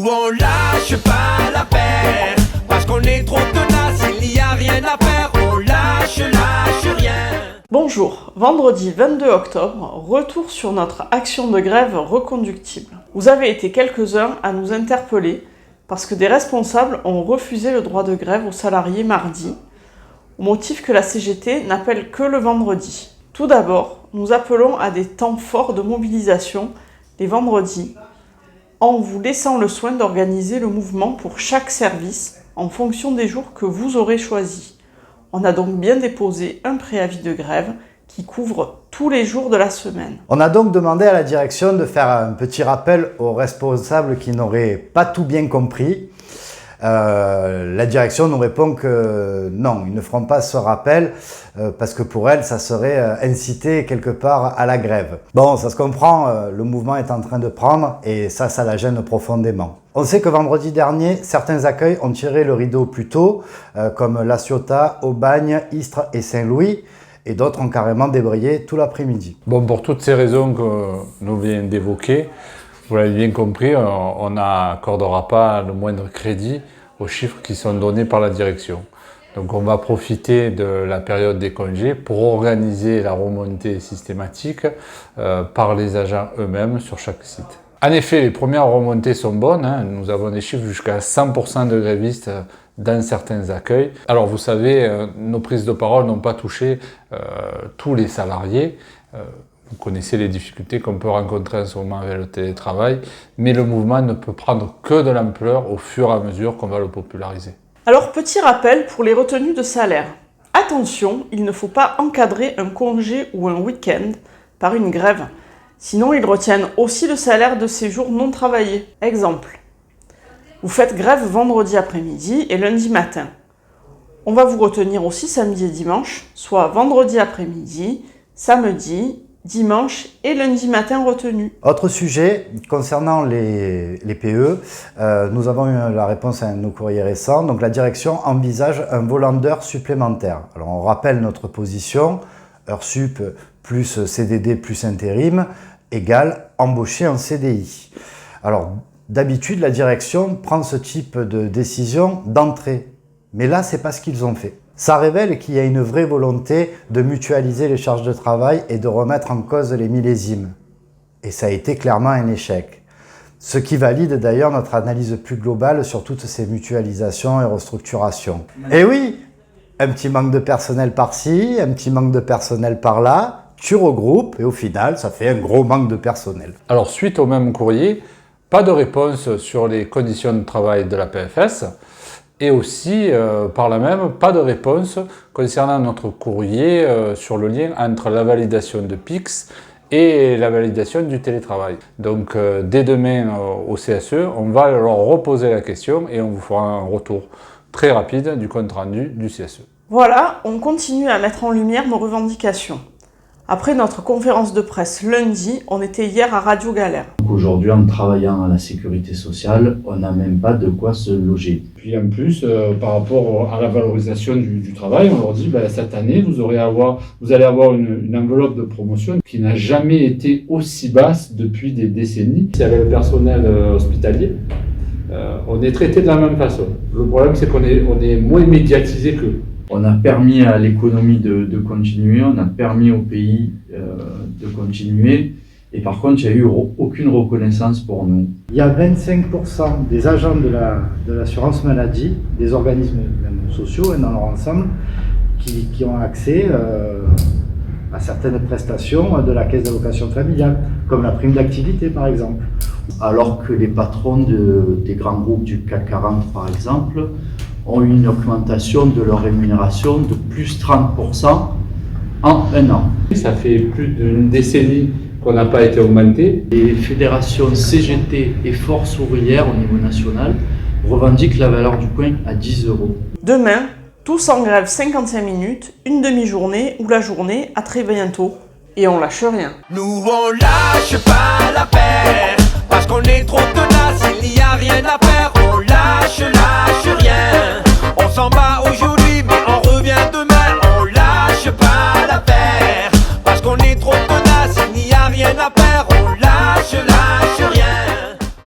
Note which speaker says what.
Speaker 1: on lâche pas l'affaire, parce qu'on est trop tenace, il n'y a rien à faire, on lâche rien.
Speaker 2: Bonjour, vendredi 22 octobre, retour sur notre action de grève reconductible. Vous avez été quelques-uns à nous interpeller parce que des responsables ont refusé le droit de grève aux salariés mardi, au motif que la CGT n'appelle que le vendredi. Tout d'abord, nous appelons à des temps forts de mobilisation les vendredis, en vous laissant le soin d'organiser le mouvement pour chaque service en fonction des jours que vous aurez choisis. On a donc bien déposé un préavis de grève qui couvre tous les jours de la semaine.
Speaker 3: On a donc demandé à la direction de faire un petit rappel aux responsables qui n'auraient pas tout bien compris. La direction nous répond que non, ils ne feront pas ce rappel parce que pour elle, ça serait inciter quelque part à la grève. Bon, ça se comprend, le mouvement est en train de prendre et ça la gêne profondément. On sait que vendredi dernier, certains accueils ont tiré le rideau plus tôt, comme La Ciotat, Aubagne, Istres et Saint-Louis, et d'autres ont carrément débrayé tout l'après-midi.
Speaker 4: Bon, pour toutes ces raisons que nous venons d'évoquer, vous l'avez bien compris, on n'accordera pas le moindre crédit aux chiffres qui sont donnés par la direction. Donc on va profiter de la période des congés pour organiser la remontée systématique par les agents eux-mêmes sur chaque site. En effet, les premières remontées sont bonnes, nous avons des chiffres jusqu'à 100% de grévistes dans certains accueils. Alors vous savez, nos prises de parole n'ont pas touché tous les salariés. Vous connaissez les difficultés qu'on peut rencontrer en ce moment avec le télétravail, mais le mouvement ne peut prendre que de l'ampleur au fur et à mesure qu'on va le populariser.
Speaker 2: Alors, petit rappel pour les retenues de salaire. Attention, il ne faut pas encadrer un congé ou un week-end par une grève. Sinon, ils retiennent aussi le salaire de ces jours non travaillés. Exemple, vous faites grève vendredi après-midi et lundi matin. On va vous retenir aussi samedi et dimanche, soit vendredi après-midi, samedi, dimanche et lundi matin retenus.
Speaker 3: Autre sujet, concernant les PE, nous avons eu la réponse à un de nos courriers récents. Donc la direction envisage un volant d'heures supplémentaires. Alors on rappelle notre position, heures sup plus CDD plus intérim égale embauché en CDI. Alors d'habitude la direction prend ce type de décision d'entrée. Mais là c'est pas ce qu'ils ont fait. Ça révèle qu'il y a une vraie volonté de mutualiser les charges de travail et de remettre en cause les millésimes. Et ça a été clairement un échec. Ce qui valide d'ailleurs notre analyse plus globale sur toutes ces mutualisations et restructurations. Et oui, un petit manque de personnel par-ci, un petit manque de personnel par-là, tu regroupes et au final, ça fait un gros manque de personnel.
Speaker 4: Alors suite au même courrier, pas de réponse sur les conditions de travail de la PFS. Et aussi, par là même, pas de réponse concernant notre courrier sur le lien entre la validation de PIX et la validation du télétravail. Donc, dès demain au CSE, on va leur reposer la question et on vous fera un retour très rapide du compte-rendu du CSE.
Speaker 2: Voilà, on continue à mettre en lumière nos revendications. Après notre conférence de presse lundi, on était hier à Radio Galère.
Speaker 5: Aujourd'hui, en travaillant à la sécurité sociale, on n'a même pas de quoi se loger.
Speaker 6: Puis en plus, par rapport à la valorisation du travail, on leur dit cette année, vous allez avoir une enveloppe de promotion qui n'a jamais été aussi basse depuis des décennies. Si avec le personnel hospitalier, on est traité de la même façon. Le problème, c'est qu'on est moins médiatisé qu'eux.
Speaker 5: On a permis à l'économie de continuer, on a permis au pays de continuer, et par contre, il n'y a eu aucune reconnaissance pour nous.
Speaker 3: Il y a 25% des agents de l'assurance maladie, des organismes même sociaux et dans leur ensemble, qui ont accès à certaines prestations de la caisse d'allocation familiale, comme la prime d'activité par exemple.
Speaker 5: Alors que les patrons des grands groupes du CAC 40 par exemple, ont eu une augmentation de leur rémunération de plus 30% en un an.
Speaker 6: Ça fait plus d'une décennie qu'on n'a pas été augmenté.
Speaker 5: Les fédérations CGT et Force ouvrière au niveau national revendiquent la valeur du point à 10 €.
Speaker 2: Demain, tous en grève 55 minutes, une demi-journée ou la journée, à très bientôt. Et on lâche rien.
Speaker 1: Nous on lâche pas l'affaire, parce qu'on est trop tenace, il n'y a rien à faire.